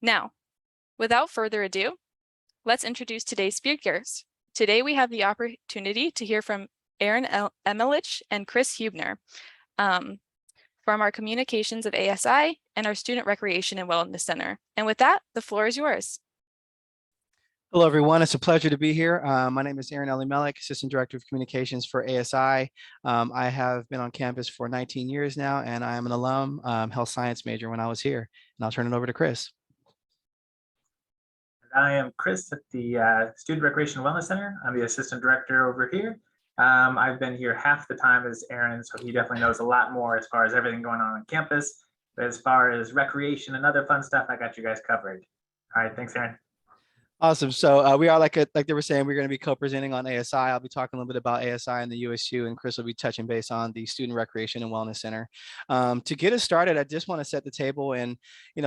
Now, without further ado, let's introduce today's speakers. Today we have the opportunity to hear from Aaron Emelich and Chris Hubner from our Communications of ASI and our Student Recreation and Wellness Center. And with that, the floor is yours. Hello, everyone. It's a pleasure to be here. My name is Aaron Emelich, Assistant Director of Communications for ASI. I have been on campus for 19 years now, and I am an alum, health science major when I was here. And I'll turn it over to Chris. I am Chris at the Student Recreation and Wellness Center. I'm the Assistant Director over here. I've been here half the time as Aaron, so he definitely knows a lot more as far as everything going on campus. But as far as recreation and other fun stuff, I got you guys covered. All right, thanks, Aaron. Awesome. So we are like they were saying, we're going to be co-presenting on ASI. I'll be talking a little bit about ASI and the USU, and Chris will be touching base on the Student Recreation and Wellness Center. To get us started, I just want to set the table and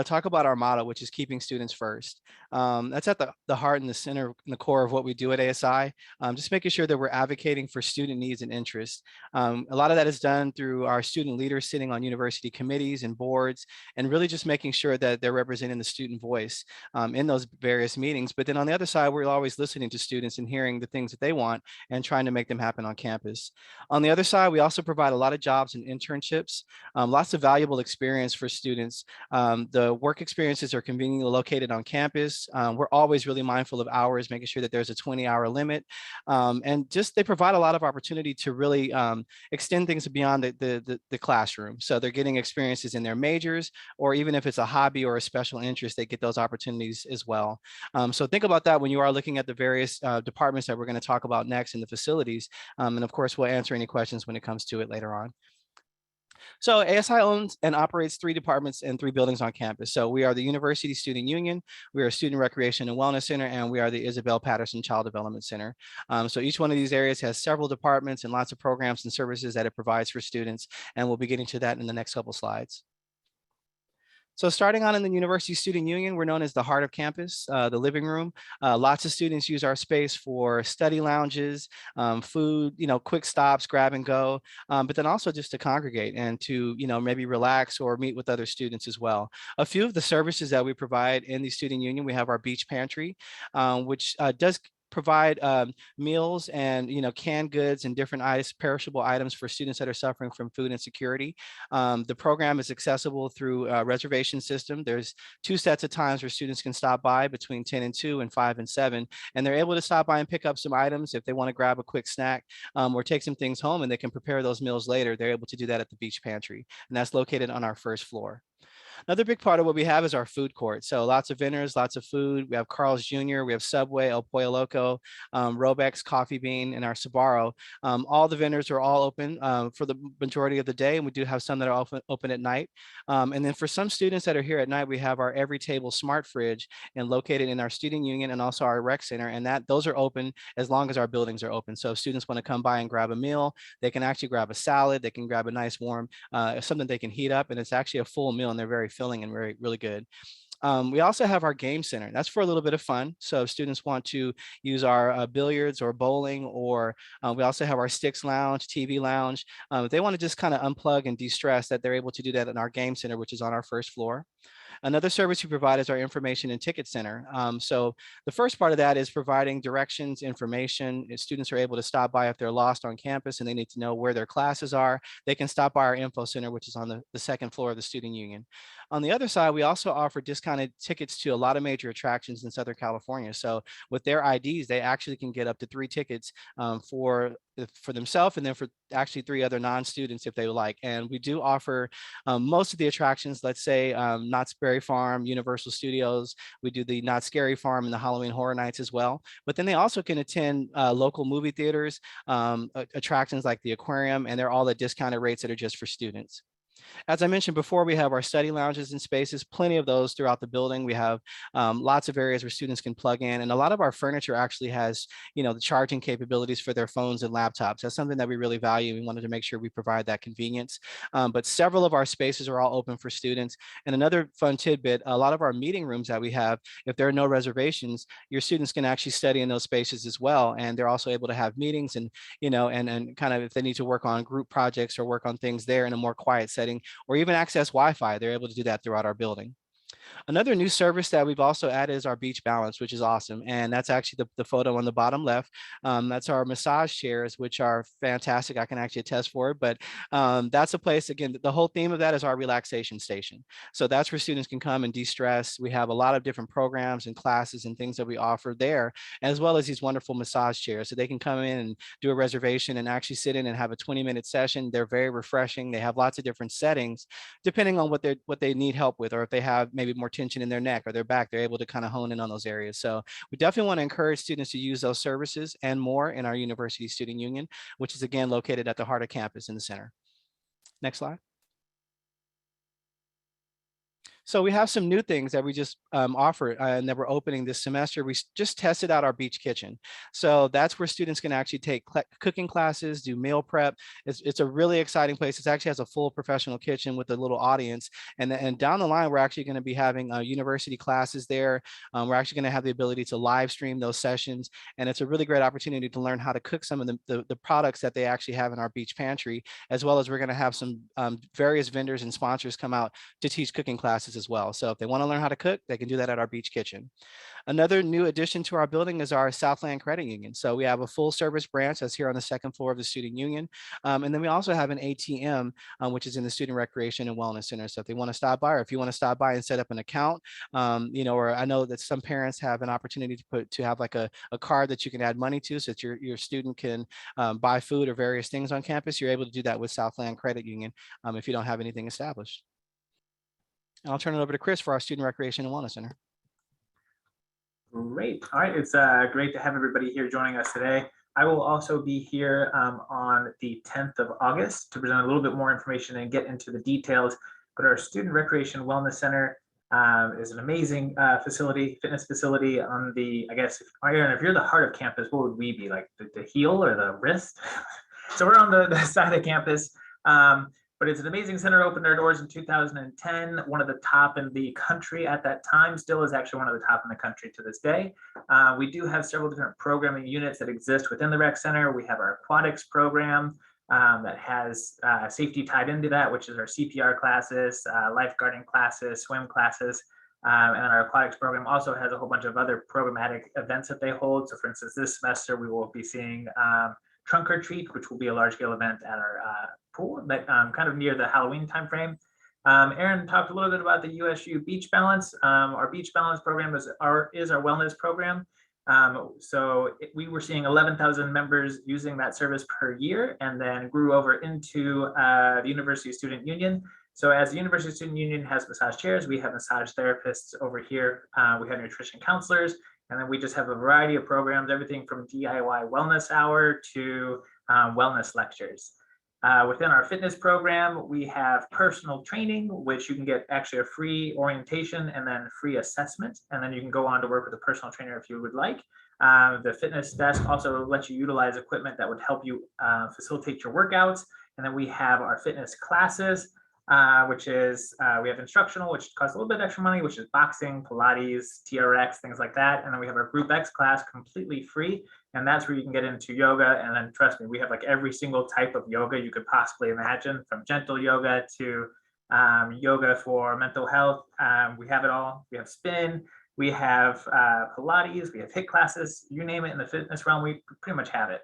talk about our motto, which is keeping students first. That's at the heart and the center and the core of what we do at ASI. Just making sure that we're advocating for student needs and interests. A lot of that is done through our student leaders sitting on university committees and boards, and really just making sure that they're representing the student voice in those various meetings. But then on the other side, we're always listening to students and hearing the things that they want and trying to make them happen on campus. On the other side, we also provide a lot of jobs and internships, lots of valuable experience for students. The work experiences are conveniently located on campus. We're always really mindful of hours, making sure that there's a 20-hour limit. And just they provide a lot of opportunity to really extend things beyond the classroom. So they're getting experiences in their majors, or even if it's a hobby or a special interest, they get those opportunities as well. So think about that when you are looking at the various departments that we're going to talk about next in the facilities. And of course, we'll answer any questions when it comes to it later on. So ASI owns and operates 3 departments and 3 buildings on campus. So we are the University Student Union, we are a Student Recreation and Wellness Center, and we are the Isabel Patterson Child Development Center. So each one of these areas has several departments and lots of programs and services that it provides for students. And we'll be getting to that in the next couple slides. So starting on in the University Student Union, we're known as the heart of campus, the living room. Lots of students use our space for study lounges, food, quick stops, grab and go, but then also just to congregate and to, maybe relax or meet with other students as well. A few of the services that we provide in the Student Union, we have our beach pantry, which does provide meals and canned goods and different perishable items for students that are suffering from food insecurity. The program is accessible through a reservation system. There's 2 sets of times where students can stop by between 10 and 2 and 5 and 7, and they're able to stop by and pick up some items if they want to grab a quick snack or take some things home, and they can prepare those meals later. They're able to do that at the beach pantry, and that's located on our first floor. Another big part of what we have is our food court. So lots of vendors, lots of food. We have Carl's Jr., we have Subway, El Pollo Loco, Robex, Coffee Bean, and our Sbarro. All the vendors are all open for the majority of the day, and we do have some that are open at night. And then for some students that are here at night, we have our Every Table Smart Fridge and located in our Student Union and also our Rec Center, and those are open as long as our buildings are open. So if students want to come by and grab a meal, they can actually grab a salad, they can grab a nice warm, something they can heat up, and it's actually a full meal, and they're very filling and really good. We also have our game center. That's for a little bit of fun. So if students want to use our billiards or bowling, or we also have our Sticks Lounge, TV Lounge. If they want to just kind of unplug and de-stress, that they're able to do that in our game center, which is on our first floor. Another service we provide is our information and ticket center. So the first part of that is providing directions, information. If students are able to stop by if they're lost on campus and they need to know where their classes are, they can stop by our info center, which is on the second floor of the Student Union. On the other side, we also offer discounted tickets to a lot of major attractions in Southern California. So with their IDs, they actually can get up to 3 tickets for themselves, and then for actually 3 other non-students if they would like. And we do offer most of the attractions, let's say Knott's Berry Farm, Universal Studios. We do the Knott's Scary Farm and the Halloween Horror Nights as well. But then they also can attend local movie theaters, attractions like the aquarium, and they're all at discounted rates that are just for students. As I mentioned before, we have our study lounges and spaces, plenty of those throughout the building. We have lots of areas where students can plug in, and a lot of our furniture actually has, the charging capabilities for their phones and laptops. That's something that we really value. We wanted to make sure we provide that convenience. But several of our spaces are all open for students. And another fun tidbit, a lot of our meeting rooms that we have, if there are no reservations, your students can actually study in those spaces as well. And they're also able to have meetings and, and kind of if they need to work on group projects or work on things there in a more quiet setting, or even access Wi-Fi, they're able to do that throughout our building. Another new service that we've also added is our beach balance, which is awesome. And that's actually the photo on the bottom left. That's our massage chairs, which are fantastic. I can actually attest for it, but that's a place, again, the whole theme of that is our relaxation station. So that's where students can come and de-stress. We have a lot of different programs and classes and things that we offer there, as well as these wonderful massage chairs. So they can come in and do a reservation and actually sit in and have a 20-minute session. They're very refreshing. They have lots of different settings depending on what they need help with, or if they have maybe more tension in their neck or their back, they're able to kind of hone in on those areas. So we definitely want to encourage students to use those services and more in our University Student Union, which is again located at the heart of campus in the center. Next slide. So we have some new things that we just offer and that we're opening this semester. We just tested out our beach kitchen. So that's where students can actually take cooking classes, do meal prep. It's a really exciting place. It actually has a full professional kitchen with a little audience. And down the line, we're actually going to be having university classes there. We're actually going to have the ability to live stream those sessions. And it's a really great opportunity to learn how to cook some of the products that they actually have in our beach pantry, as well as we're going to have some various vendors and sponsors come out to teach cooking classes as well. So if they want to learn how to cook, they can do that at our beach kitchen. Another new addition to our building is our Southland Credit Union. So we have a full service branch that's here on the second floor of the Student Union. And then we also have an ATM, which is in the Student Recreation and Wellness Center. So if they want to stop by, or if you want to stop by and set up an account, or I know that some parents have an opportunity to have like a card that you can add money to so that your student can buy food or various things on campus. You're able to do that with Southland Credit Union if you don't have anything established. And I'll turn it over to Chris for our Student Recreation and Wellness Center. Great. All right. It's great to have everybody here joining us today. I will also be here on the 10th of August to present a little bit more information and get into the details. But our Student Recreation Wellness Center is an amazing facility, fitness facility on the, I guess, if you're the heart of campus, what would we be, like the heel or the wrist? So we're on the side of campus. But it's an amazing center, opened our doors in 2010, one of the top in the country at that time, still is actually one of the top in the country to this day. We do have several different programming units that exist within the rec center. We have our aquatics program that has safety tied into that, which is our CPR classes, lifeguarding classes, swim classes. And our aquatics program also has a whole bunch of other programmatic events that they hold. So for instance, this semester, we will be seeing Trunk or Treat, which will be a large scale event at our pool that kind of near the Halloween timeframe. Aaron talked a little bit about the USU Beach Balance. Our Beach Balance program is our wellness program. We were seeing 11,000 members using that service per year, and then grew over into the University Student Union. So as the University Student Union has massage chairs, we have massage therapists over here. We have nutrition counselors, and then we just have a variety of programs, everything from DIY wellness hour to wellness lectures. Within our fitness program, we have personal training, which you can get actually a free orientation and then free assessment. And then you can go on to work with a personal trainer if you would like. The fitness desk also lets you utilize equipment that would help you facilitate your workouts. And then we have our fitness classes, which is, we have instructional, which costs a little bit extra money, which is boxing, Pilates, TRX, things like that. And then we have our Group X class completely free. And that's where you can get into yoga. And then trust me, we have like every single type of yoga you could possibly imagine, from gentle yoga to yoga for mental health. We have it all. We have spin, we have Pilates, we have HIIT classes, you name it in the fitness realm, we pretty much have it.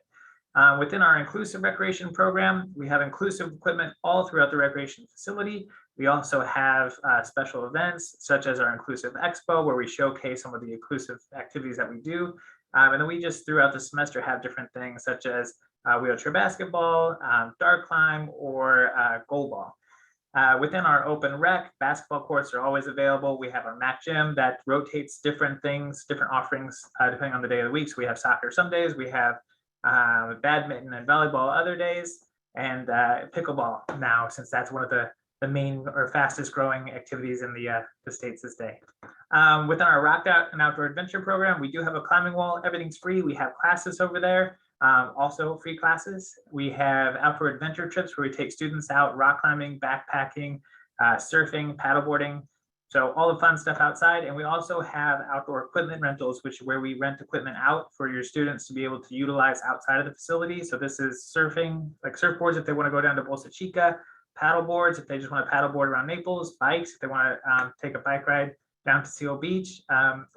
Within our inclusive recreation program, we have inclusive equipment all throughout the recreation facility. We also have special events such as our Inclusive Expo, where we showcase some of the inclusive activities that we do. And then we just throughout the semester have different things such as wheelchair basketball, dart climb, or goal ball. Within our open rec, basketball courts are always available. We have our MAC gym that rotates different things, different offerings, depending on the day of the week. So we have soccer some days, we have badminton and volleyball other days, and pickleball now, since that's one of the main or fastest growing activities in the States this day. Within our Rock Out and Outdoor Adventure program, we do have a climbing wall. Everything's free. We have classes over there, also free classes. We have outdoor adventure trips where we take students out rock climbing, backpacking, surfing, paddleboarding. So all the fun stuff outside. And we also have outdoor equipment rentals, which where we rent equipment out for your students to be able to utilize outside of the facility. So this is surfing, like surfboards if they want to go down to Bolsa Chica, paddle boards if they just want to paddle board around Naples, bikes if they want to take a bike ride down to Seal Beach,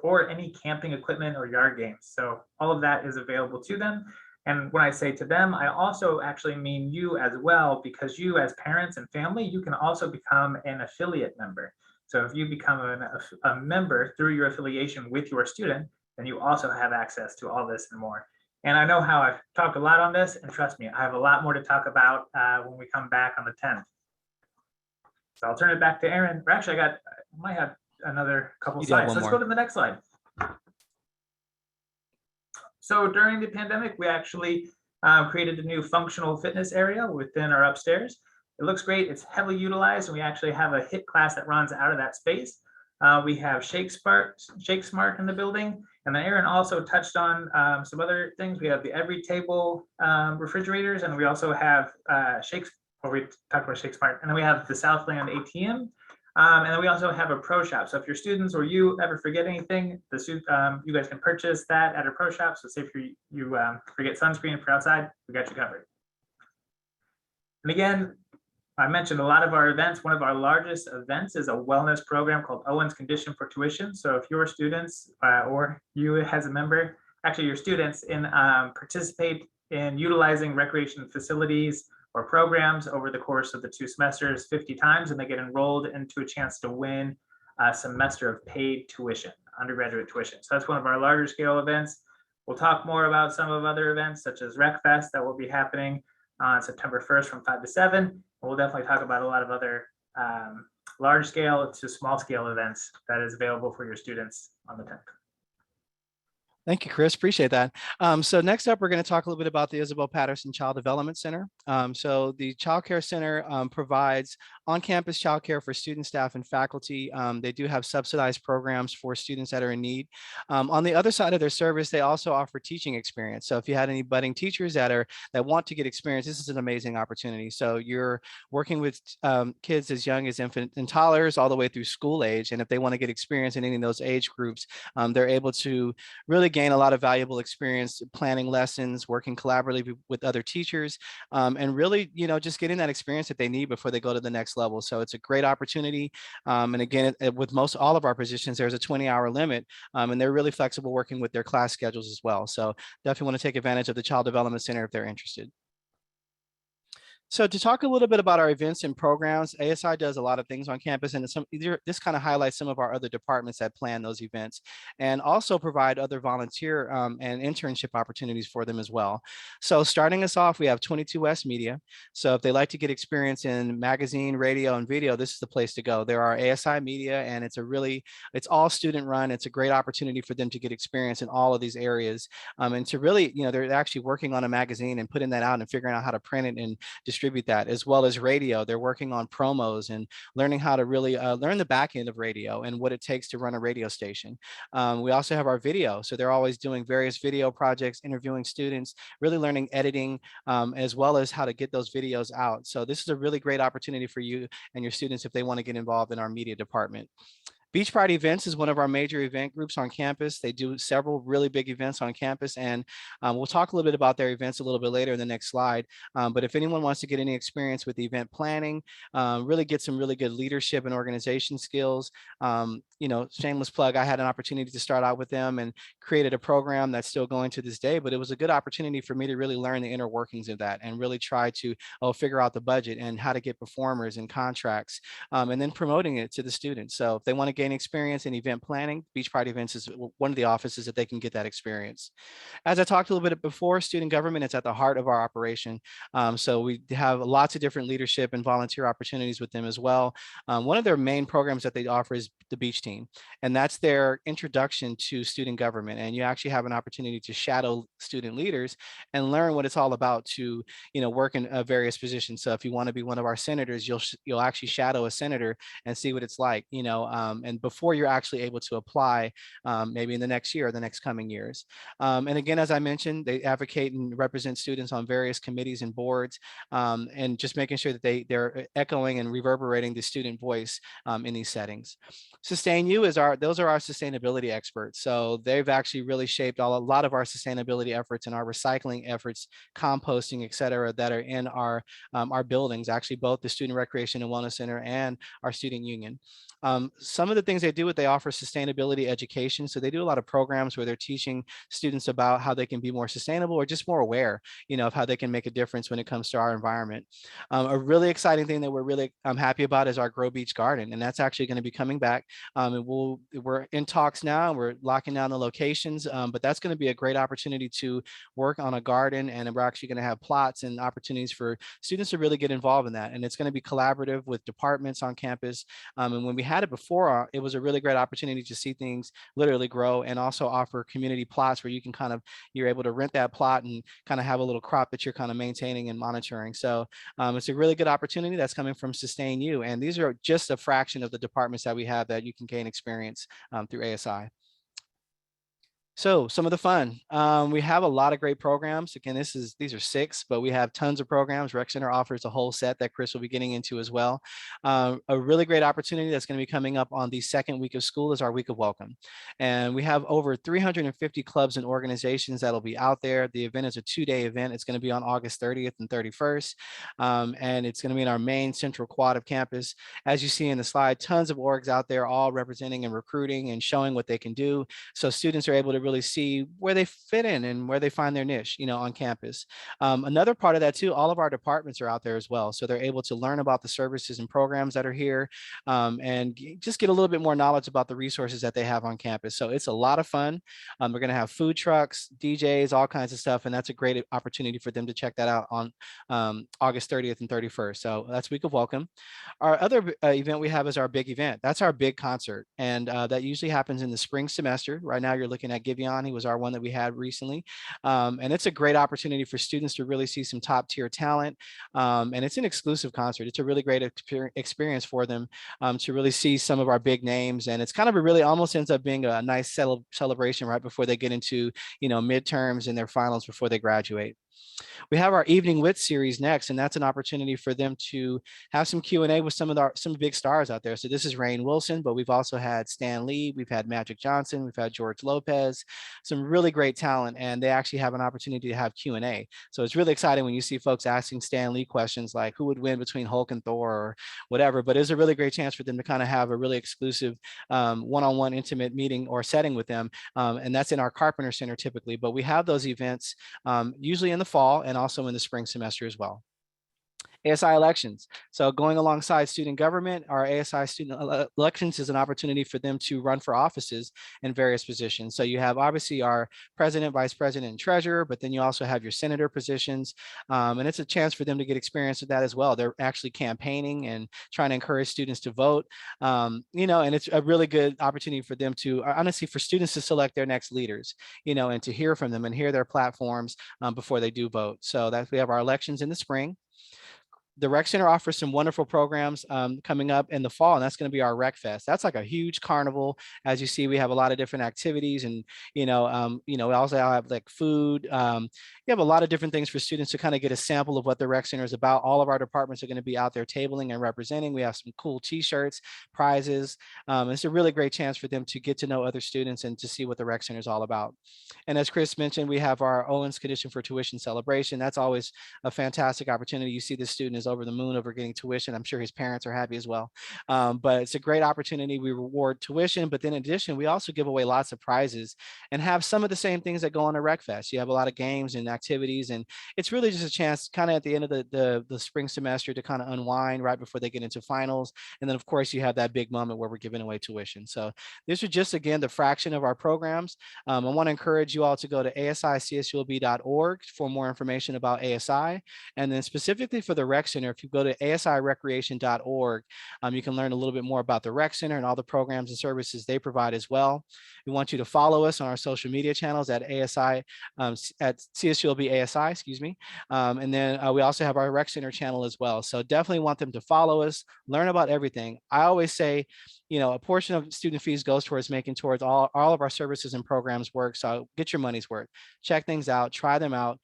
or any camping equipment or yard games. So all of that is available to them. And when I say to them, I also actually mean you as well, because you as parents and family, you can also become an affiliate member. So if you become a member through your affiliation with your student, then you also have access to all this and more. And I know how I've talked a lot on this, and trust me, I have a lot more to talk about when we come back on the 10th. So I'll turn it back to Aaron. Or actually, I might have another couple slides. Let's go to the next slide. So during the pandemic, we actually created a new functional fitness area within our upstairs. It looks great. It's heavily utilized, and we actually have a HIIT class that runs out of that space. We have Shake Smart in the building, and then Aaron also touched on some other things. We have the every table refrigerators, and we also have we talked about Shake Smart, and then we have the Southland ATM. And then we also have a pro shop. So if your students or you ever forget anything, you guys can purchase that at a pro shop. So say if you forget sunscreen if you're outside, we got you covered. And again, I mentioned a lot of our events. One of our largest events is a wellness program called Owen's Condition for Tuition. So if your students or you as a member, actually your students participate in utilizing recreation facilities or programs over the course of the 2 semesters 50 times, and they get enrolled into a chance to win a semester of paid tuition, undergraduate tuition. So that's one of our larger scale events. We'll talk more about some of other events such as Rec Fest that will be happening on September 1st from 5 to 7. And we'll definitely talk about a lot of other large scale to small scale events that is available for your students on the 10th. Thank you, Chris. Appreciate that. So next up, we're going to talk a little bit about the Isabel Patterson Child Development Center. So the Child Care Center provides on-campus child care for students, staff, and faculty. They do have subsidized programs for students that are in need. On the other side of their service, they also offer teaching experience. So if you had any budding teachers that want to get experience, this is an amazing opportunity. So you're working with kids as young as infant and toddlers all the way through school age. And if they want to get experience in any of those age groups, they're able to really gain a lot of valuable experience planning lessons, working collaboratively with other teachers, and really, just getting that experience that they need before they go to the next level. So it's a great opportunity. And again, with all of our positions, there's a 20-hour limit, and they're really flexible working with their class schedules as well. So definitely want to take advantage of the Child Development Center if they're interested. So to talk a little bit about our events and programs, ASI does a lot of things on campus, and this kind of highlights some of our other departments that plan those events and also provide other volunteer and internship opportunities for them as well. So starting us off, we have 22 West Media. So if they like to get experience in magazine, radio, and video, this is the place to go. There are ASI Media, and it's all student run. It's a great opportunity for them to get experience in all of these areas. And to really, they're actually working on a magazine and putting that out and figuring out how to print it and distribute that, as well as radio. They're working on promos and learning how to really learn the back end of radio and what it takes to run a radio station. We also have our video. So they're always doing various video projects, interviewing students, really learning editing, as well as how to get those videos out. So this is a really great opportunity for you and your students if they want to get involved in our media department. Beach Party Events is one of our major event groups on campus. They do several really big events on campus, and we'll talk a little bit about their events a little bit later in the next slide. But if anyone wants to get any experience with event planning, really get some really good leadership and organization skills, shameless plug, I had an opportunity to start out with them and created a program that's still going to this day, but it was a good opportunity for me to really learn the inner workings of that and really try to figure out the budget and how to get performers and contracts, and then promoting it to the students. So if they want to gain experience in event planning, Beach Party Events is one of the offices that they can get that experience. As I talked a little bit before, student government is at the heart of our operation. So we have lots of different leadership and volunteer opportunities with them as well. One of their main programs that they offer is the Beach Team, and that's their introduction to student government. And you actually have an opportunity to shadow student leaders and learn what it's all about to, work in various positions. So if you want to be one of our senators, you'll actually shadow a senator and see what it's like, and before you're actually able to apply, maybe in the next year or the next coming years. And again, as I mentioned, they advocate and represent students on various committees and boards, and just making sure that they're echoing and reverberating the student voice in these settings. Sustain U those are our sustainability experts. So they've actually really shaped a lot of our sustainability efforts and our recycling efforts, composting, et cetera, that are in our buildings, actually both the Student Recreation and Wellness Center and our student union. Some of the things they do, they offer sustainability education. So they do a lot of programs where they're teaching students about how they can be more sustainable or just more aware, of how they can make a difference when it comes to our environment. A really exciting thing that we're really happy about is our Grow Beach Garden, and that's actually going to be coming back. And we're in talks now. We're locking down the locations, but that's going to be a great opportunity to work on a garden, and we're actually going to have plots and opportunities for students to really get involved in that. And it's going to be collaborative with departments on campus. And when we had it before, it was a really great opportunity to see things literally grow, and also offer community plots where you can you're able to rent that plot and kind of have a little crop that you're kind of maintaining and monitoring. So it's a really good opportunity that's coming from Sustain U. And these are just a fraction of the departments that we have that you can gain experience through ASI. So some of the fun, we have a lot of great programs. Again, these are 6, but we have tons of programs. Rec Center offers a whole set that Chris will be getting into as well. A really great opportunity that's going to be coming up on the second week of school is our week of welcome. And we have over 350 clubs and organizations that'll be out there. The event is a 2-day event. It's going to be on August 30th and 31st. And it's going to be in our main central quad of campus. As you see in the slide, tons of orgs out there, all representing and recruiting and showing what they can do. So students are able to really see where they fit in and where they find their niche, on campus. Another part of that too, all of our departments are out there as well. So they're able to learn about the services and programs that are here, and just get a little bit more knowledge about the resources that they have on campus. So it's a lot of fun. We're gonna have food trucks, DJs, all kinds of stuff. And that's a great opportunity for them to check that out on August 30th and 31st. So that's Week of Welcome. Our other event we have is our big event. That's our big concert. And that usually happens in the spring semester. Right now you're looking at Giveon. He was our one that we had recently. And it's a great opportunity for students to really see some top tier talent. And it's an exclusive concert. It's a really great experience for them to really see some of our big names. And it's kind of almost ends up being a nice celebration right before they get into, midterms and their finals before they graduate. We have our Evening Wit series next, and that's an opportunity for them to have some Q&A with some big stars out there. So this is Rainn Wilson, but we've also had Stan Lee, we've had Magic Johnson, we've had George Lopez, some really great talent, and they actually have an opportunity to have Q&A. So it's really exciting when you see folks asking Stan Lee questions like who would win between Hulk and Thor or whatever, but it's a really great chance for them to kind of have a really exclusive one-on-one intimate meeting or setting with them. And that's in our Carpenter Center typically, but we have those events usually in the fall and also in the spring semester as well. ASI elections. So going alongside student government, our ASI student elections is an opportunity for them to run for offices in various positions. So you have obviously our president, vice president, and treasurer, but then you also have your senator positions. And it's a chance for them to get experience with that as well. They're actually campaigning and trying to encourage students to vote, and it's a really good opportunity for them to, honestly, for students to select their next leaders, and to hear from them and hear their platforms before they do vote. So we have our elections in the spring. The Rec Center offers some wonderful programs coming up in the fall, and that's going to be our Rec Fest. That's like a huge carnival. As you see, we have a lot of different activities, and we also have like food. You have a lot of different things for students to kind of get a sample of what the Rec Center is about. All of our departments are going to be out there tabling and representing. We have some cool T-shirts, prizes. It's a really great chance for them to get to know other students and to see what the Rec Center is all about. And as Chris mentioned, we have our Owens Condition for Tuition celebration. That's always a fantastic opportunity. You see the student is over the moon over getting tuition. I'm sure his parents are happy as well. But it's a great opportunity. We reward tuition, but then in addition, we also give away lots of prizes and have some of the same things that go on a Rec Fest. You have a lot of games and activities, and it's really just a chance kind of at the end of the spring semester to kind of unwind right before they get into finals. And then of course you have that big moment where we're giving away tuition. So this is just, again, the fraction of our programs. I want to encourage you all to go to asicsulb.org for more information about ASI. And then specifically for the Rec Center, if you go to asirecreation.org, you can learn a little bit more about the Rec Center and all the programs and services they provide as well. We want you to follow us on our social media channels at ASI, at CSULB ASI, excuse me. And then we also have our Rec Center channel as well. So definitely want them to follow us, learn about everything. I always say, a portion of student fees goes towards making towards all of our services and programs work. So get your money's worth, check things out, try them out,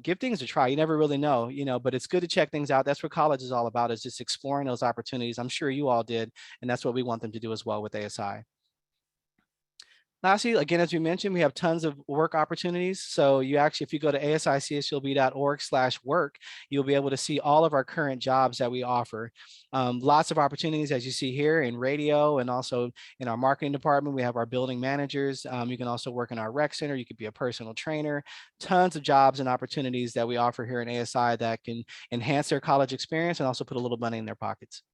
give things a try. You never really know, but it's good to check things out. That's what college is all about, is just exploring those opportunities. I'm sure you all did. And that's what we want them to do as well with ASI. Lastly, again, as we mentioned, we have tons of work opportunities. So you actually, if you go to asicshlb.org/work, you'll be able to see all of our current jobs that we offer. Lots of opportunities, as you see here, in radio and also in our marketing department. We have our building managers. You can also work in our rec center. You could be a personal trainer. Tons of jobs and opportunities that we offer here in ASI that can enhance their college experience and also put a little money in their pockets.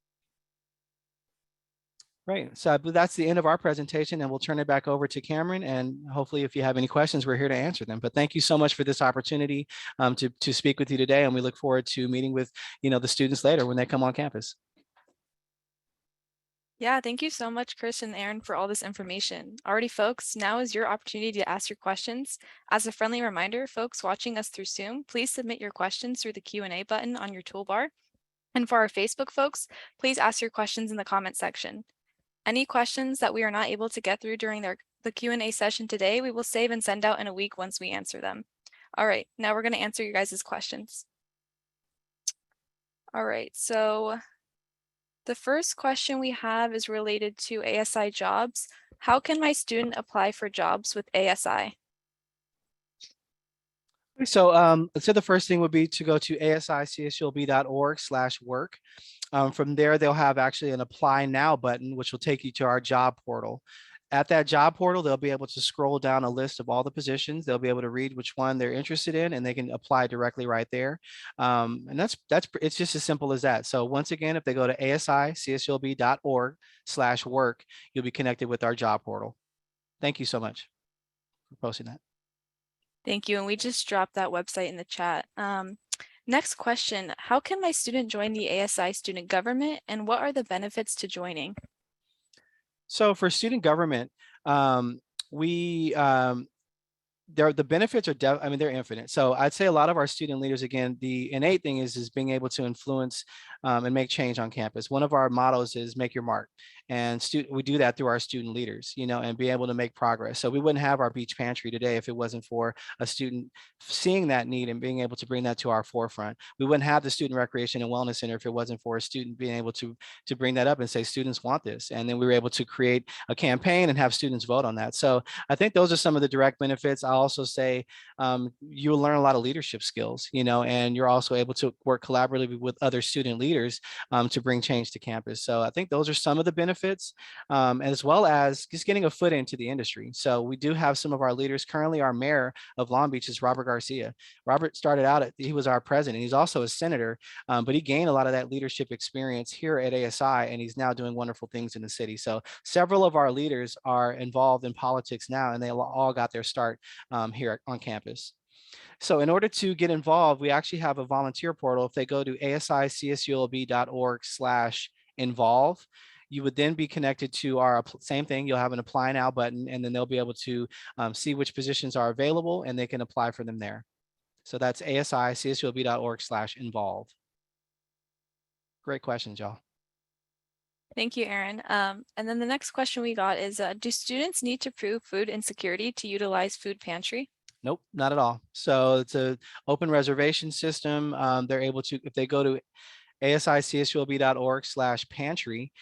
Great. So I believe that's the end of our presentation, and we'll turn it back over to Cameron. And hopefully, if you have any questions, we're here to answer them. But thank you so much for this opportunity to speak with you today, and we look forward to meeting with the students later when they come on campus. Yeah, thank you so much, Chris and Aaron, for all this information. Alrighty, folks, now is your opportunity to ask your questions. As a friendly reminder, folks watching us through Zoom, please submit your questions through the Q&A button on your toolbar. And for our Facebook folks, please ask your questions in the comment section. Any questions that we are not able to get through during the Q&A session today, we will save and send out in a week once we answer them. All right, now we're going to answer your guys' questions. All right, so the first question we have is related to ASI jobs. How can my student apply for jobs with ASI? So the first thing would be to go to asicshlb.org/work. From there, they'll have actually an apply now button, which will take you to our job portal. At that job portal, they'll be able to scroll down a list of all the positions. They'll be able to read which one they're interested in, and they can apply directly right there. And it's just as simple as that. So once again, if they go to asicshlb.org/work, you'll be connected with our job portal. Thank you so much for posting that. Thank you. And we just dropped that website in the chat. Next question, how can my student join the ASI student government, and what are the benefits to joining? So for student government, the benefits are, they're infinite. So I'd say a lot of our student leaders, again, the innate thing is being able to influence and make change on campus. One of our mottos is make your mark. And we do that through our student leaders, and be able to make progress. So we wouldn't have our beach pantry today if it wasn't for a student seeing that need and being able to bring that to our forefront. We wouldn't have the Student Recreation and Wellness Center if it wasn't for a student being able to bring that up and say, students want this. And then we were able to create a campaign and have students vote on that. So I think those are some of the direct benefits. I'll also say you'll learn a lot of leadership skills, and you're also able to work collaboratively with other student leaders to bring change to campus. So I think those are some of the benefits, as well as just getting a foot into the industry. So we do have some of our leaders. Currently, our mayor of Long Beach is Robert Garcia. Robert started out he was our president. He's also a senator, but he gained a lot of that leadership experience here at ASI, and he's now doing wonderful things in the city. So several of our leaders are involved in politics now, and they all got their start here on campus. So in order to get involved, we actually have a volunteer portal. If they go to asicshlb.org/involve, you would then be connected to our same thing. You'll have an apply now button, and then they'll be able to see which positions are available, and they can apply for them there. So that's asicshlb.org/involve. Great questions, y'all. Thank you, Aaron. And then the next question we got is, do students need to prove food insecurity to utilize food pantry? Nope, not at all. So it's an open reservation system. They're able to, if they go to asicshlb.org/pantry,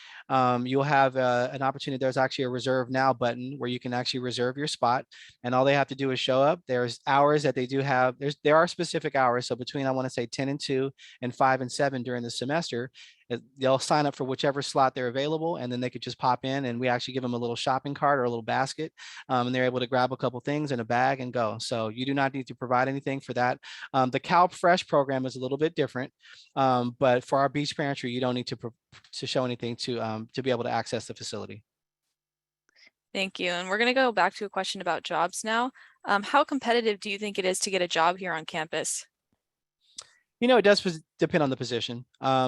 you'll have an opportunity. There's actually a reserve now button where you can actually reserve your spot, and all they have to do is show up. There's hours that they do have. There are specific hours. So between, I want to say 10 and 2 and 5 and 7 during the semester, they'll sign up for whichever slot they're available, and then they could just pop in, and we actually give them a little shopping cart or a little basket, and they're able to grab a couple things in a bag and go. So you do not need to provide anything for that. The Calp Fresh program is a little bit different, but for our beach pantry, you don't need to show anything to be able to access the facility. Thank you. And we're going to go back to a question about jobs now. How competitive do you think it is to get a job here on campus? It does depend on the position.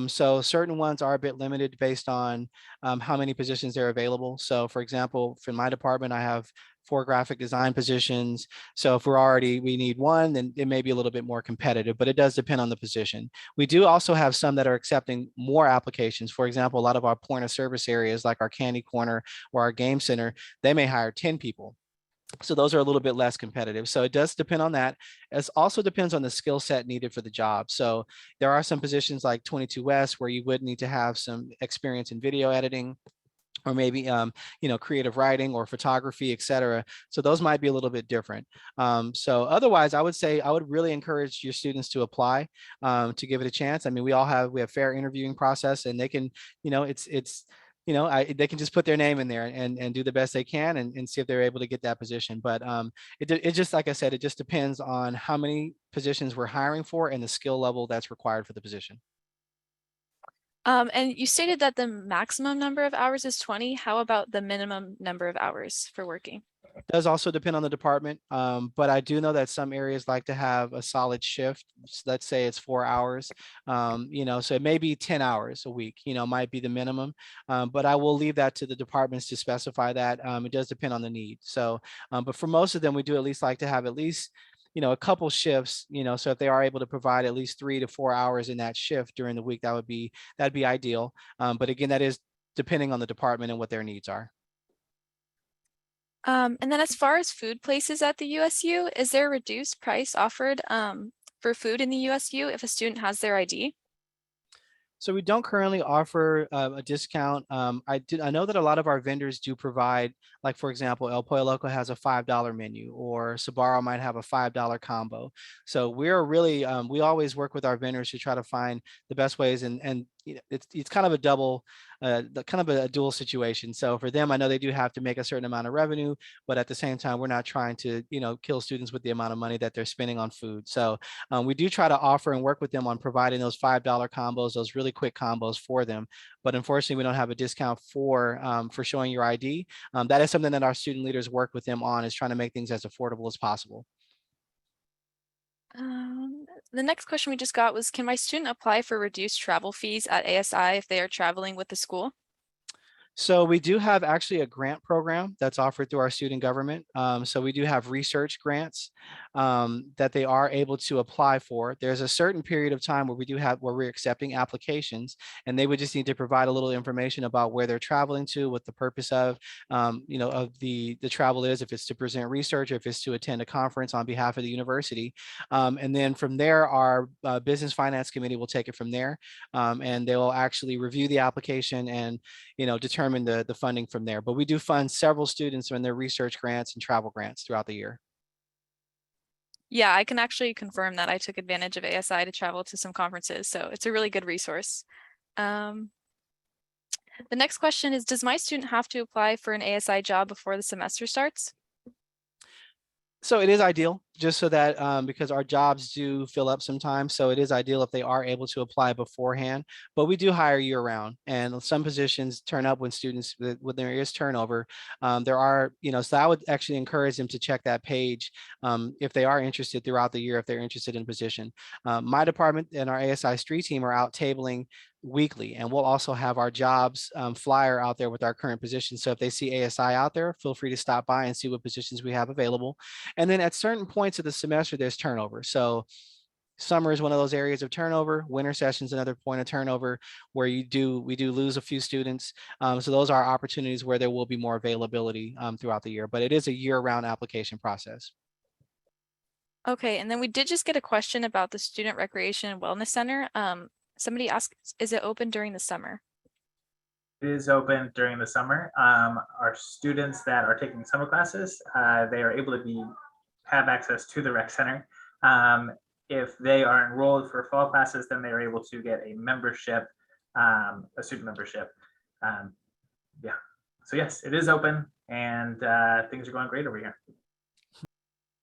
So certain ones are a bit limited based on how many positions are available. So for example, for my department, I have 4 graphic design positions. So if we need 1, then it may be a little bit more competitive, but it does depend on the position. We do also have some that are accepting more applications. For example, a lot of our point of service areas like our candy corner or our game center, they may hire 10 people. So those are a little bit less competitive. So it does depend on that. It also depends on the skill set needed for the job. So there are some positions like 22 West where you would need to have some experience in video editing, or maybe creative writing or photography, et cetera. So those might be a little bit different. So otherwise, I would say I would really encourage your students to apply, to give it a chance. I mean, we have fair interviewing process, and they can, they can just put their name in there and do the best they can, and see if they're able to get that position. But it just, like I said, it just depends on how many positions we're hiring for and the skill level that's required for the position. And you stated that the maximum number of hours is 20. How about the minimum number of hours for working? Does also depend on the department, but I do know that some areas like to have a solid shift. Let's say it's 4 hours, so it may be 10 hours a week, might be the minimum, but I will leave that to the departments to specify that. It does depend on the need. So, but for most of them, we do at least like to have at least a couple shifts, so if they are able to provide at least 3 to 4 hours in that shift during the week, that'd be ideal. But again, that is depending on the department and what their needs are. And then as far as food places at the USU, is there a reduced price offered for food in the USU if a student has their ID? So we don't currently offer a discount. I know that a lot of our vendors do provide, like for example, El Pollo Loco has a $5 menu, or Sbarro might have a $5 combo. So we're really we always work with our vendors to try to find the best ways, and it's kind of a double, kind of a dual situation. So for them, I know they do have to make a certain amount of revenue, but at the same time, we're not trying to kill students with the amount of money that they're spending on food. So we do try to offer and work with them on providing those $5 combos, those really quick combos for them. But unfortunately, we don't have a discount for showing your ID. That is something that our student leaders work with them on, is trying to make things as affordable as possible. The next question we just got was, can my student apply for reduced travel fees at ASI if they are traveling with the school? So we do have actually a grant program that's offered through our student government. So we do have research grants that they are able to apply for. There's a certain period of time where we're accepting applications, and they would just need to provide a little information about where they're traveling to, what the purpose of the travel is, if it's to present research, or if it's to attend a conference on behalf of the university. And then from there, our business finance committee will take it from there, and they will actually review the application and determine the funding from there. But we do fund several students in their research grants and travel grants throughout the year. Yeah, I can actually confirm that I took advantage of ASI to travel to some conferences, so it's a really good resource. The next question is, does my student have to apply for an ASI job before the semester starts? So it is ideal, just so that because our jobs do fill up sometimes, so it is ideal if they are able to apply beforehand. But we do hire year round, and some positions turn up when when there is turnover. There are, so I would actually encourage them to check that page if they are interested throughout the year, if they're interested in a position. My department and our ASI street team are out tabling weekly, and we'll also have our jobs flyer out there with our current positions. So if they see ASI out there, feel free to stop by and see what positions we have available. And then at certain points of the semester, there's turnover. So summer is one of those areas of turnover. Winter session is another point of turnover where we do lose a few students. So those are opportunities where there will be more availability throughout the year, but it is a year-round application process. Okay, and then we did just get a question about the Student Recreation and Wellness Center. Somebody asked, is it open during the summer? It is open during the summer. Our students that are taking summer classes, they are able to have access to the rec center. If they are enrolled for fall classes, then they are able to get a membership, a student membership. Yeah, so yes, it is open, and things are going great over here.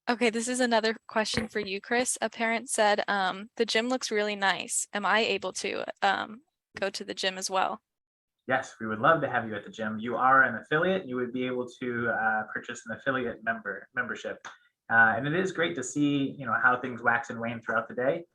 Okay, this is another question for you, Chris. A parent said, the gym looks really nice. Am I able to go to the gym as well? Yes, we would love to have you at the gym. You are an affiliate. You would be able to purchase an affiliate membership. And it is great to see, how things wax and wane throughout the day.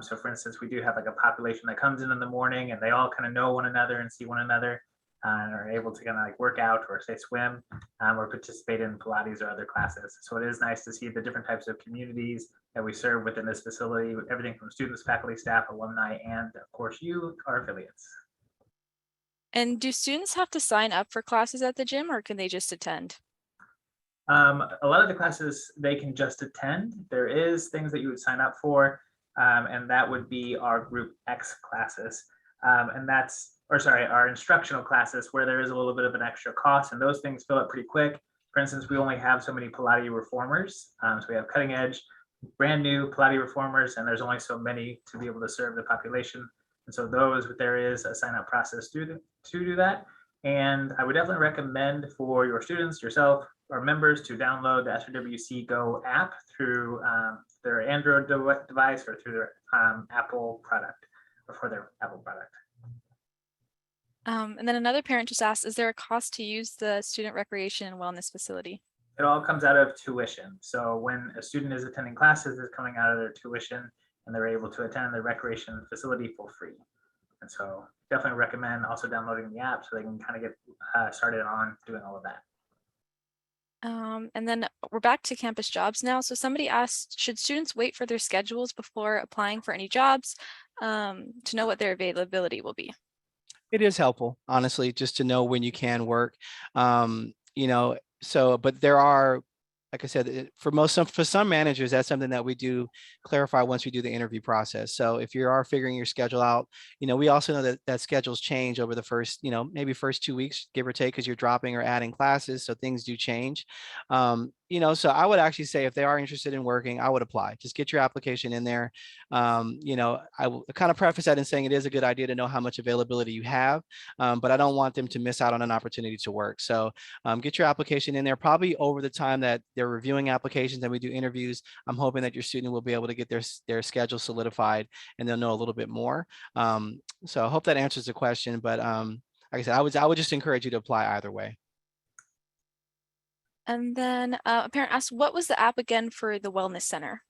So for instance, we do have like a population that comes in the morning, and they all kind of know one another and see one another, and are able to kind of like work out, or say swim, or participate in Pilates or other classes. So it is nice to see the different types of communities that we serve within this facility, with everything from students, faculty, staff, alumni, and of course you, our affiliates. And do students have to sign up for classes at the gym, or can they just attend? A lot of the classes they can just attend. There is things that you would sign up for, and that would be our Group X classes. And that's, or sorry, our instructional classes where there is a little bit of an extra cost, and those things fill up pretty quick. For instance, we only have so many Pilates reformers. So we have cutting edge, brand new Pilates reformers, and there's only so many to be able to serve the population. And so those, there is a sign up process to do that. And I would definitely recommend for your students, yourself, or members to download the SRWC Go app through their Android device or through their Apple product, or for their Apple product. And then another parent just asked, is there a cost to use the student recreation and wellness facility? It all comes out of tuition. So when a student is attending classes, it's coming out of their tuition, and they're able to attend the recreation facility for free. And so definitely recommend also downloading the app so they can kind of get started on doing all of that. And then we're back to campus jobs now. So somebody asked, should students wait for their schedules before applying for any jobs to know what their availability will be? It is helpful, honestly, just to know when you can work. But there are, like I said, for some managers, that's something that we do clarify once we do the interview process. So if you are figuring your schedule out, we also know that schedules change over the first, maybe first 2 weeks, give or take, because you're dropping or adding classes. So things do change. So I would actually say if they are interested in working, I would apply. Just get your application in there. I will kind of preface that in saying it is a good idea to know how much availability you have, but I don't want them to miss out on an opportunity to work. So get your application in there. Probably over the time that they're reviewing applications and we do interviews, I'm hoping that your student will be able to get their schedule solidified and they'll know a little bit more. So I hope that answers the question. But like I said, I would just encourage you to apply either way. And then a parent asked, what was the app again for the wellness center?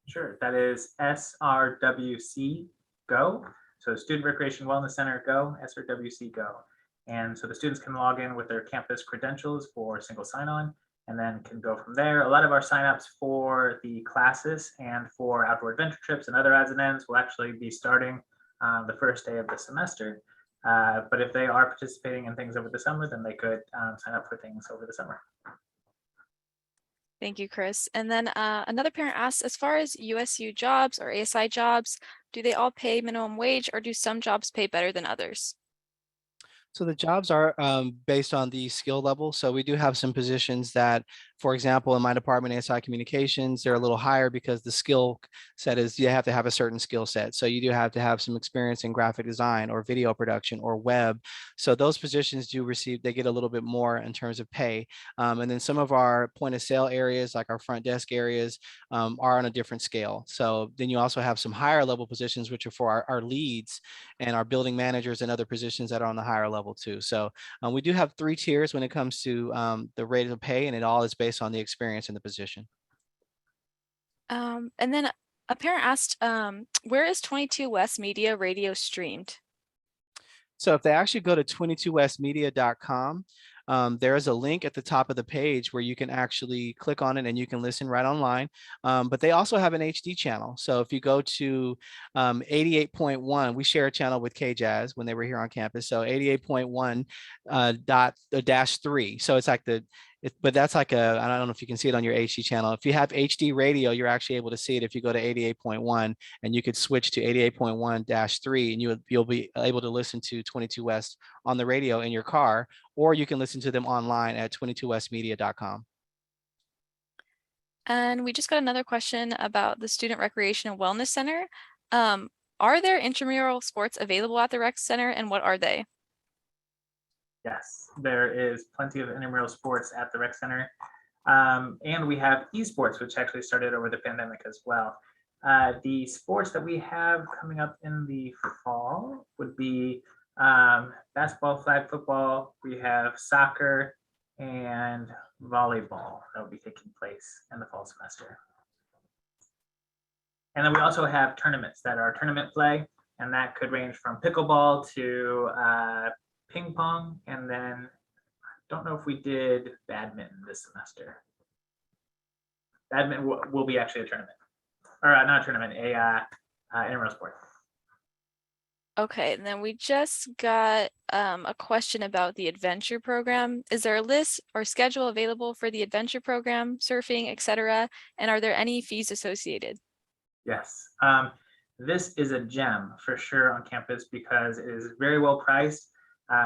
Sure, that is SRWC Go. So Student Recreation Wellness Center Go, SRWC Go. And so the students can log in with their campus credentials for single sign-on and then can go from there. A lot of our signups for the classes and for outdoor adventure trips and other odds and ends will actually be starting the first day of the semester. But if they are participating in things over the summer, then they could sign up for things over the summer. Thank you, Chris. And then another parent asks, as far as USU jobs or ASI jobs, do they all pay minimum wage or do some jobs pay better than others? So the jobs are based on the skill level. So we do have some positions that, for example, in my department, ASI communications, they're a little higher because the skill set is you have to have a certain skill set. So you do have to have some experience in graphic design or video production or web. So those positions they get a little bit more in terms of pay. And then some of our point of sale areas, like our front desk areas, are on a different scale. So then you also have some higher level positions, which are for our leads and our building managers and other positions that are on the higher level too. So we do have 3 tiers when it comes to the rate of pay, and it all is based on the experience in the position. And then a parent asked, where is 22 West Media Radio streamed? So if they actually go to 22westmedia.com, there is a link at the top of the page where you can actually click on it and you can listen right online. But they also have an HD channel. So if you go to 88.1, we share a channel with KJazz when they were here on campus. So 88.1 -3. So it's like but that's like I don't know if you can see it on your HD channel. If you have HD radio, you're actually able to see it if you go to 88.1, and you could switch to 88.1-3, and you'll be able to listen to 22 West on the radio in your car, or you can listen to them online at 22westmedia.com. And we just got another question about the Student Recreation and Wellness Center. Are there intramural sports available at the rec center, and what are they? Yes, there is plenty of intramural sports at the rec center. And we have esports, which actually started over the pandemic as well. The sports that we have coming up in the fall would be basketball, flag football. We have soccer and volleyball that will be taking place in the fall semester. And then we also have tournaments that are tournament play, and that could range from pickleball to ping pong, and then I don't know if we did badminton this semester. Badminton will be actually a tournament, or not a tournament, a intramural sport. Okay, and then we just got a question about the adventure program. Is there a list or schedule available for the adventure program, surfing, etc.? And are there any fees associated? Yes. This is a gem for sure on campus because it is very well priced.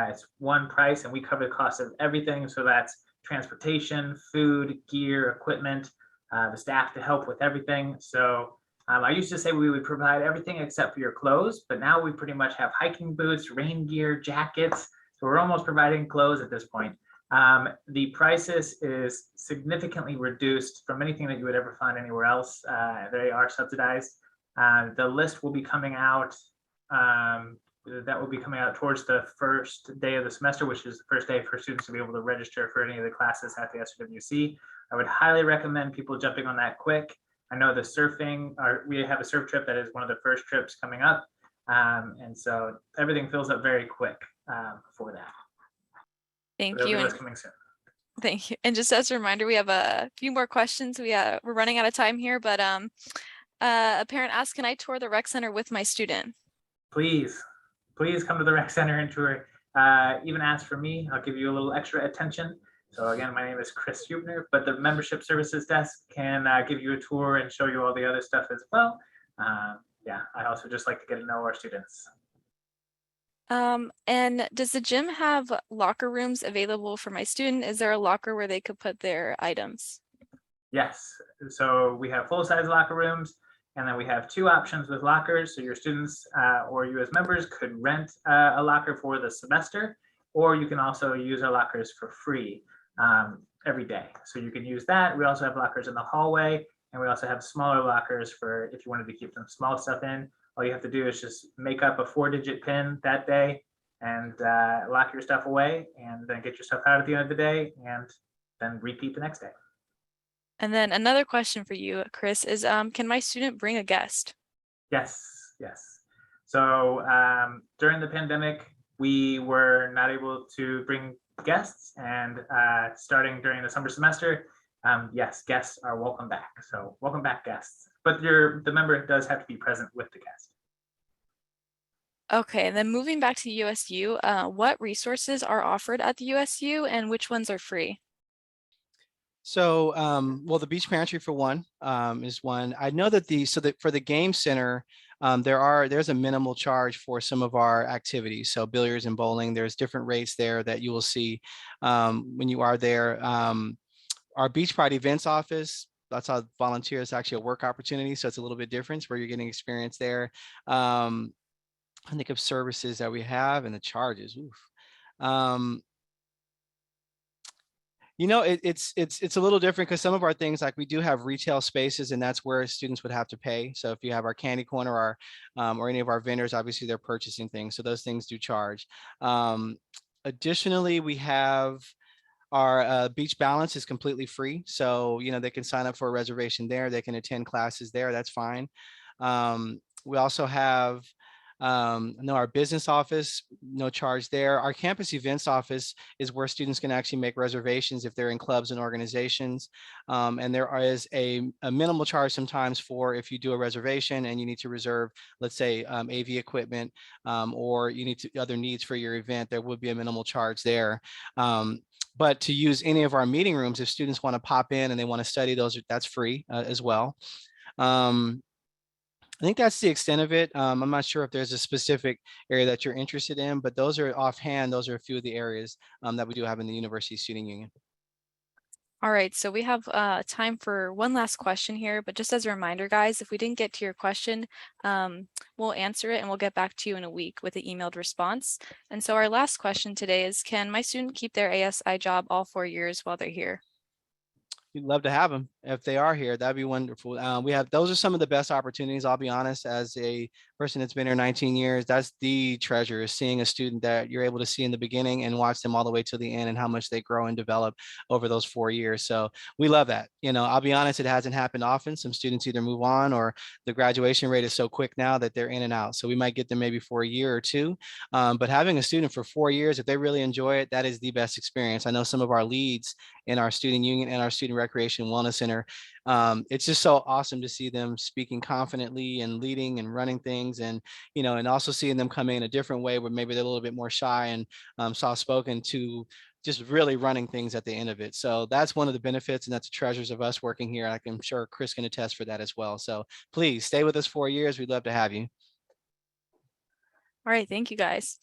It's one price and we cover the cost of everything. So that's transportation, food, gear, equipment, the staff to help with everything. So I used to say we would provide everything except for your clothes, but now we pretty much have hiking boots, rain gear, jackets. So we're almost providing clothes at this point. The prices is significantly reduced from anything that you would ever find anywhere else. They are subsidized. The list will be coming out. That will be coming out towards the first day of the semester, which is the first day for students to be able to register for any of the classes at the SWC. I would highly recommend people jumping on that quick. I know the surfing, we have a surf trip that is one of the first trips coming up. And so everything fills up very quick for that. Thank There'll you. be And list coming soon. thank you. And just as a reminder, we have a few more questions. We're running out of time here, but a parent asked, can I tour the rec center with my student? Please come to the rec center and tour. Even ask for me, I'll give you a little extra attention. So again, my name is Chris Hubner, but the membership services desk can give you a tour and show you all the other stuff as well. Yeah, I also just like to get to know our students. And does the gym have locker rooms available for my student? Is there a locker where they could put their items? Yes, so we have full-size locker rooms, and then we have two options with lockers. So your students or you as members could rent a locker for the semester, or you can also use our lockers for free every day. So you can use that. We also have lockers in the hallway, and we also have smaller lockers for if you wanted to keep some small stuff in. All you have to do is just make up a 4-digit PIN that day and lock your stuff away, and then get your stuff out at the end of the day, and then repeat the next day. And then another question for you, Chris, is can my student bring a guest? Yes. So during the pandemic, we were not able to bring guests, and starting during the summer semester, yes, guests are welcome back. So welcome back, guests. But the member does have to be present with the guest. Okay, and then moving back to USU, what resources are offered at the USU and which ones are free? So, well, the beach pantry for one is one. I know that for the game center, there's a minimal charge for some of our activities. So billiards and bowling, there's different rates there that you will see when you are there. Our beach party events office, that's how volunteer is actually a work opportunity. So it's a little bit different where you're getting experience there. I think of services that we have and the charges. Oof. You know, it's a little different because some of our things, like we do have retail spaces, and that's where students would have to pay. So if you have our candy corner or any of our vendors, obviously they're purchasing things. So those things do charge. Additionally, we have our beach balance is completely free. So, you know, they can sign up for a reservation there. They can attend classes there. That's fine. We also have our business office, no charge there. Our campus events office is where students can actually make reservations if they're in clubs and organizations. And there is a minimal charge sometimes for if you do a reservation and you need to reserve, let's say, AV equipment, or you need other needs for your event, there would be a minimal charge there. But to use any of our meeting rooms, if students want to pop in and they want to study, that's free as well. I think that's the extent of it. I'm not sure if there's a specific area that you're interested in, but those are offhand, those are a few of the areas that we do have in the University Student Union. All right, so we have time for one last question here, but just as a reminder, guys, if we didn't get to your question, we'll answer it and we'll get back to you in a week with an emailed response. And so our last question today is, can my student keep their ASI job all 4 years while they're here? We'd love to have them if they are here. That'd be wonderful. Those are some of the best opportunities. I'll be honest, as a person that's been here 19 years, that's the treasure, is seeing a student that you're able to see in the beginning and watch them all the way to the end and how much they grow and develop over those 4 years. So we love that. You know, I'll be honest, it hasn't happened often. Some students either move on or the graduation rate is so quick now that they're in and out. So we might get them maybe for a year or two. But having a student for 4 years, if they really enjoy it, that is the best experience. I know some of our leads in our student union and our student recreation wellness center. It's just so awesome to see them speaking confidently and leading and running things, and and also seeing them come in a different way where maybe they're a little bit more shy and soft spoken to just really running things at the end of it. So that's one of the benefits, and that's the treasures of us working here. I'm sure Chris can attest for that as well. So please stay with us 4 years. We'd love to have you. All right, thank you guys.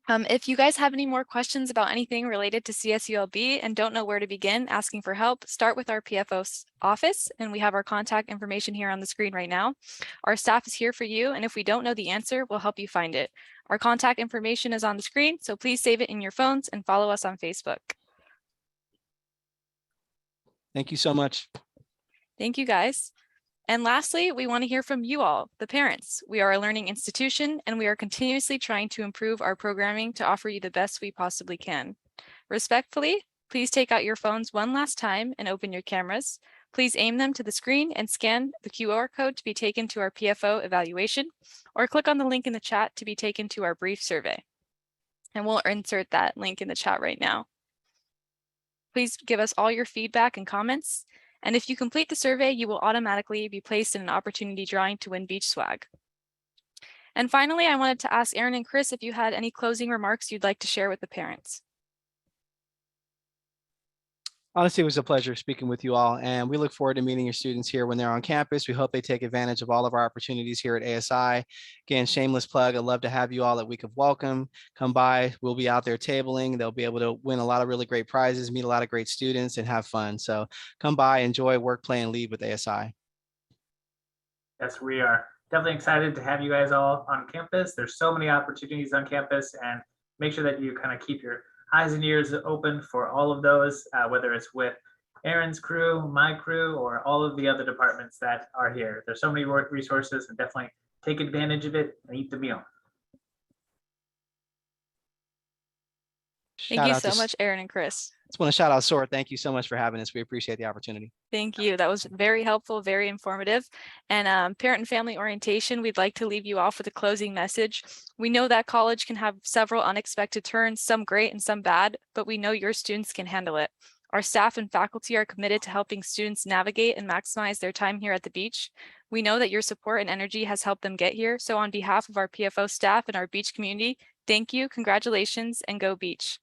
If you guys have any more questions about anything related to CSULB and don't know where to begin asking for help, start with our PFO office, and we have our contact information here on the screen right now. Our staff is here for you, and if we don't know the answer, we'll help you find it. Our contact information is on the screen, so please save it in your phones and follow us on Facebook. Thank you so much. Thank you, guys. And lastly, we want to hear from you all, the parents. We are a learning institution, and we are continuously trying to improve our programming to offer you the best we possibly can. Respectfully, please take out your phones one last time and open your cameras. Please aim them to the screen and scan the QR code to be taken to our PFO evaluation, or click on the link in the chat to be taken to our brief survey. And we'll insert that link in the chat right now. Please give us all your feedback and comments. And if you complete the survey, you will automatically be placed in an opportunity drawing to win beach swag. And finally, I wanted to ask Aaron and Chris if you had any closing remarks you'd like to share with the parents. Honestly, it was a pleasure speaking with you all, and we look forward to meeting your students here when they're on campus. We hope they take advantage of all of our opportunities here at ASI. Again, shameless plug, I'd love to have you all at Week of Welcome. Come by, we'll be out there tabling. They'll be able to win a lot of really great prizes, meet a lot of great students, and have fun. So come by, enjoy, work, play, and lead with ASI. Yes, we are definitely excited to have you guys all on campus. There's so many opportunities on campus, and make sure that you kind of keep your eyes and ears open for all of those, whether it's with Aaron's crew, my crew, or all of the other departments that are here. There's so many work resources, and definitely take advantage of it and eat the meal. Thank you so much, Aaron and Chris. Just want to shout out SOAR. Thank you so much for having us. We appreciate the opportunity. Thank you. That was very helpful, very informative. And parent and family orientation, we'd like to leave you off with a closing message. We know that college can have several unexpected turns, some great and some bad, but we know your students can handle it. Our staff and faculty are committed to helping students navigate and maximize their time here at the beach. We know that your support and energy has helped them get here. So on behalf of our PFO staff and our beach community, thank you, congratulations, and go beach.